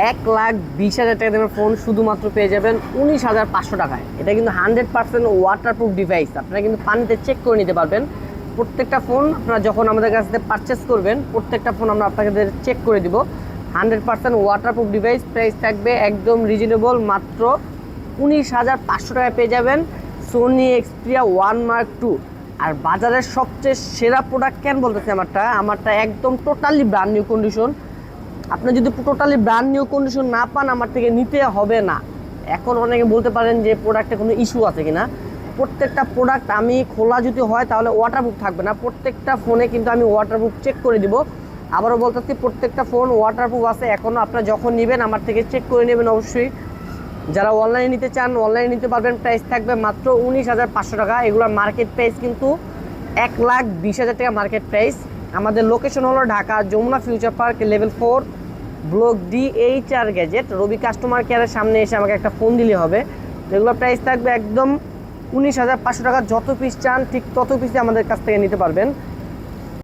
1,20,000 টাকা দামের ফোন শুধুমাত্র পেয়ে যাবেন 19,500 টাকায়। এটা কিন্তু 100% ওয়াটারপ্রুফ ডিভাইস, আপনারা কিন্তু পানিতে চেক করে নিতে পারবেন। প্রত্যেকটা ফোন আপনারা যখন আমাদের কাছ থেকে পারচেস করবেন, প্রত্যেকটা ফোন আমরা আপনাদের চেক করে দিব। 100% ওয়াটারপ্রুফ ডিভাইস, প্রাইস থাকবে একদম রিজনেবল, মাত্র 19,500 টাকায় পেয়ে যাবেন সোনি এক্সপিরিয়া 1 Mark II। আর বাজারের সবচেয়ে সেরা প্রোডাক্ট কেন বলতেছি, আমারটা একদম টোটালি ব্র্যান্ড নিউ কন্ডিশন। আপনি যদি টোটালি ব্র্যান্ড নিউ কন্ডিশন না পান, আমার থেকে নিতে হবে না। এখন অনেকে বলতে পারেন যে প্রোডাক্টে কোনো ইস্যু আছে কিনা। প্রত্যেকটা প্রোডাক্ট আমি খোলা যদি হয় তাহলে ওয়াটারপ্রুফ থাকবে না, প্রত্যেকটা ফোনে কিন্তু আমি ওয়াটারপ্রুফ চেক করে দিব। আবারও বলতেছি, প্রত্যেকটা ফোন ওয়াটারপ্রুফ আছে। এখনও আপনারা যখন নেবেন আমার থেকে চেক করে নেবেন অবশ্যই। যারা অনলাইনে নিতে চান অনলাইনে নিতে পারবেন, প্রাইস থাকবে মাত্র 19,500 টাকা। এগুলোর মার্কেট প্রাইস কিন্তু 1,20,000 টাকা মার্কেট প্রাইস। আমাদের লোকেশন হলো Dhaka Jamuna future park level 4 block D HR gadget. Robi customer কেয়ারের সামনে এসে আমাকে একটা ফোন দিলে হবে। এগুলোর প্রাইস থাকবে একদম 19,500 টাকা। যত পিস চান ঠিক তত পিসে আমাদের কাছ থেকে নিতে পারবেন।